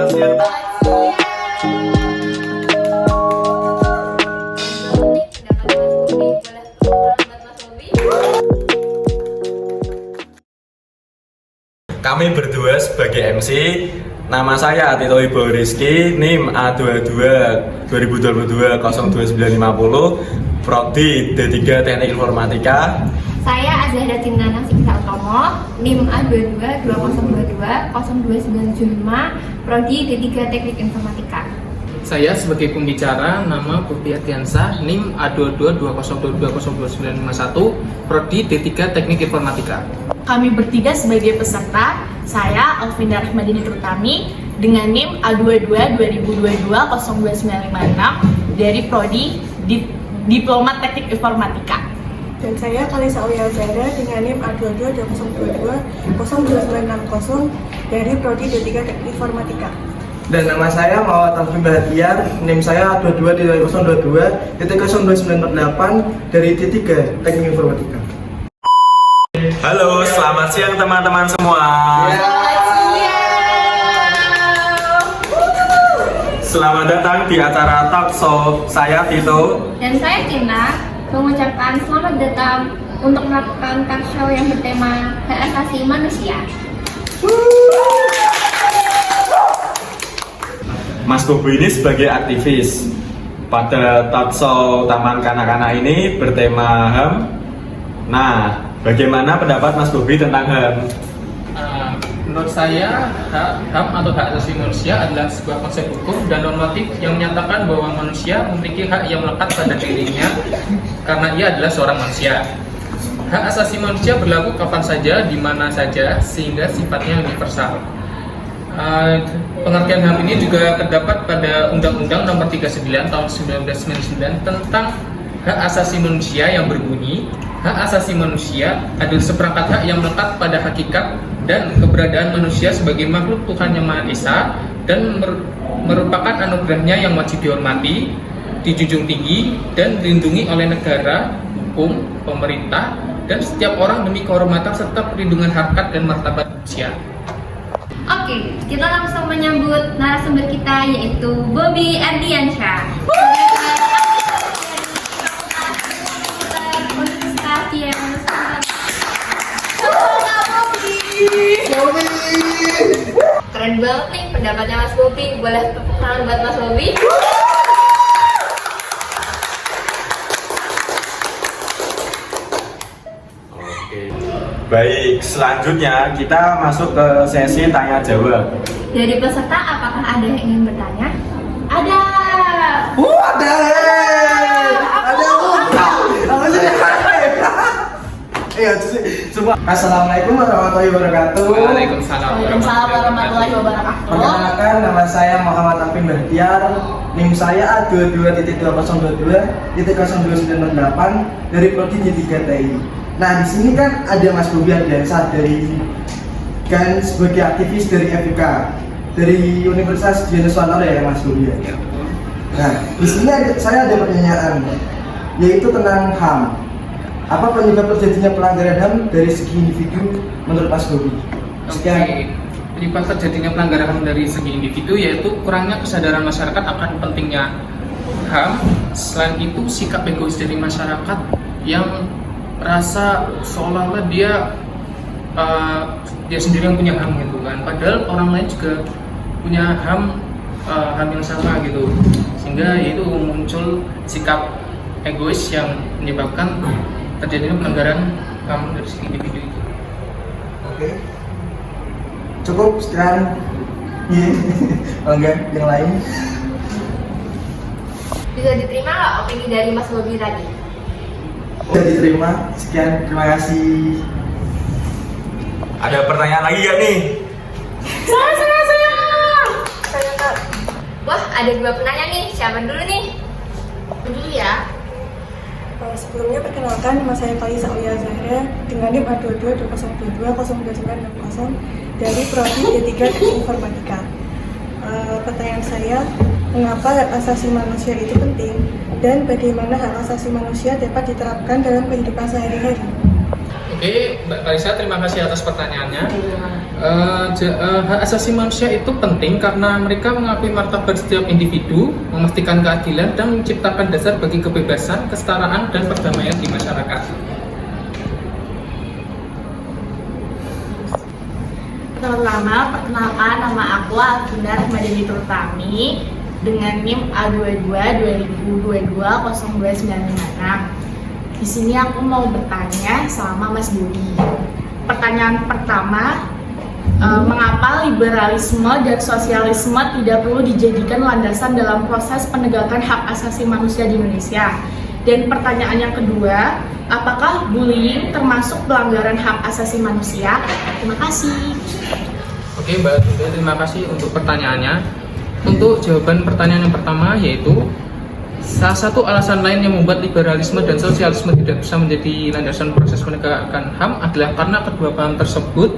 Selamat siang. Kami berdua sebagai MC. Nama saya Tito Ibo Rizky, NIM A22 2022 02950, Prodi D3 Teknik Informatika. Saya Azahra Cindana Siksa Utomo, NIM A22 2022 02975, Prodi D3 Teknik Informatika. Saya sebagai pembicara, nama Bobi Ardiansah, NIM A22 2022 02951, Prodi D3 Teknik Informatika. Kami bertiga sebagai peserta, saya Alvinda Rahmadini Trutami dengan NIM A22 2022 02956 dari Prodi Diploma Teknik Informatika. Dan saya Kalisa Aulia Zahra dengan NIM A22 2022 02960 dari Prodi D3 Teknik Informatika. Dan nama saya Muhammad Alvin Bahtiar, NIM saya A22 022 02948 dari D3 Teknik Informatika. Halo, selamat siang teman-teman semua. Selamat datang di acara talk show. Saya Tito Dan saya Tina mengucapkan selamat datang untuk melakukan talk show yang bertema hak asasi manusia. Mas Bobi ini sebagai aktivis pada talk show Taman Kanak-kanak ini bertema HAM. Nah, bagaimana pendapat Mas Bobi tentang HAM? Menurut saya, HAM atau hak asasi manusia adalah sebuah konsep hukum dan normatif yang menyatakan bahwa manusia memiliki hak yang melekat pada dirinya karena ia adalah seorang manusia. Hak asasi manusia berlaku kapan saja, di mana saja, sehingga sifatnya universal. Pengertian HAM ini juga terdapat pada Undang-Undang Nomor 39 Tahun 1999 tentang hak asasi manusia yang berbunyi, hak asasi manusia adalah seperangkat hak yang melekat pada hakikat dan keberadaan manusia sebagai makhluk Tuhan Yang Maha Esa dan merupakan anugerahnya yang wajib dihormati, dijunjung tinggi dan dilindungi oleh negara, hukum, pemerintah, dan setiap orang demi kehormatan serta perlindungan harkat dan martabat manusia. Oke, kita langsung menyambut narasumber kita yaitu Bobi Ardiansah. Universitas Keren banget nih pendapatnya Mas Bobi. Boleh tepuk tangan buat Mas Bobi? Baik, selanjutnya kita masuk ke sesi tanya jawab. Dari peserta, apakah ada yang ingin bertanya? Ada. Assalamualaikum warahmatullahi wabarakatuh. Waalaikumsalam warahmatullahi wabarakatuh. Perkenalkan, nama saya Muhammad Alvin Bahtiar, NIM saya A22 2022 02968 dari Prodi D3 TI. Nah, di sini kan ada Mas Bobi Ardiansah sebagai aktivis dari FIK dari Universitas Dianuswantara ya Mas Bobi ya. Nah, di sini saya ada pertanyaan yaitu tentang HAM. Apa penyebab terjadinya pelanggaran HAM dari segi individu menurut Mas Bobi? Penyebab terjadinya pelanggaran HAM dari segi individu yaitu kurangnya kesadaran masyarakat akan pentingnya HAM. Selain itu, sikap egois dari masyarakat yang merasa seolah-olah dia sendiri yang punya HAM gitu kan. Padahal orang lain juga punya HAM yang sama gitu. Sehingga itu muncul sikap egois yang menyebabkan terjadinya pelanggaran HAM dari segi individu itu. Oke. Cukup sekian. Enggak, yang lain. Bisa diterima nggak opini dari Mas Bobi tadi? Sudah diterima. Sekian, terima kasih. Ada pertanyaan lagi gak nih? Saya. Wah, ada dua penanya nih. Siapa dulu nih? Dulu ya. Sebelumnya perkenalkan, nama saya Kalisa Aulia Zahra dengan NIM A22 2022 02960 dari Prodi D3 Teknik Informatika. Pertanyaan saya, mengapa hak asasi manusia itu penting dan bagaimana hak asasi manusia dapat diterapkan dalam kehidupan sehari-hari? Oke, Mbak Kalisa, terima kasih atas pertanyaannya. Hak asasi manusia itu penting karena mereka mengakui martabat setiap individu, memastikan keadilan, dan menciptakan dasar bagi kebebasan, kesetaraan, dan perdamaian di masyarakat. Pertama, perkenalkan, nama aku Alvinda Rahmadini Turtami dengan NIM A22 2022 0296. Di sini aku mau bertanya sama Mas Budi. Pertanyaan pertama, mengapa liberalisme dan sosialisme tidak perlu dijadikan landasan dalam proses penegakan hak asasi manusia di Indonesia? Dan pertanyaan yang kedua, apakah bullying termasuk pelanggaran hak asasi manusia? Terima kasih. Oke Mbak Tunda, terima kasih untuk pertanyaannya. Untuk jawaban pertanyaan yang pertama, yaitu salah satu alasan lain yang membuat liberalisme dan sosialisme tidak bisa menjadi landasan proses penegakan HAM adalah karena kedua paham tersebut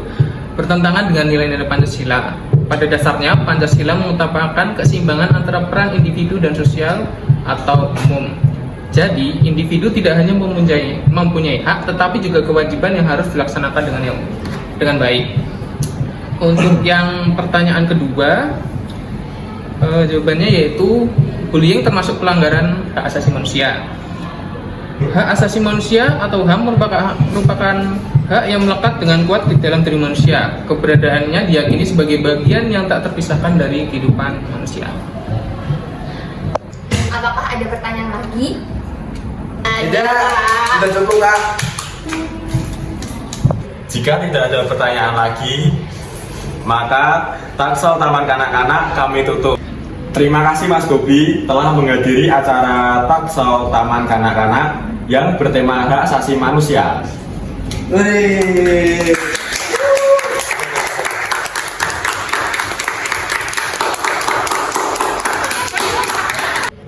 bertentangan dengan nilai-nilai Pancasila. Pada dasarnya, Pancasila mengutamakan keseimbangan antara peran individu dan sosial atau umum. Jadi, individu tidak hanya mempunyai hak, tetapi juga kewajiban yang harus dilaksanakan dengan baik. Untuk yang pertanyaan kedua, jawabannya yaitu bullying termasuk pelanggaran hak asasi manusia. Hak asasi manusia atau HAM merupakan hak yang melekat dengan kuat di dalam diri manusia. Keberadaannya diyakini sebagai bagian yang tak terpisahkan dari kehidupan manusia. Apakah ada pertanyaan lagi? Tidak, sudah cukup Kak. Jika tidak ada pertanyaan lagi, maka Taksel Taman Kanak-Kanak kami tutup. Terima kasih Mas Bobi telah menghadiri acara Taksel Taman Kanak-Kanak yang bertema hak asasi manusia. Wih.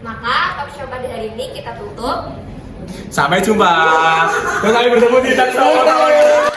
Maka talk show pada hari ini kita tutup. Sampai jumpa. Sampai bertemu di Taksel Taman Kanak-Kanak.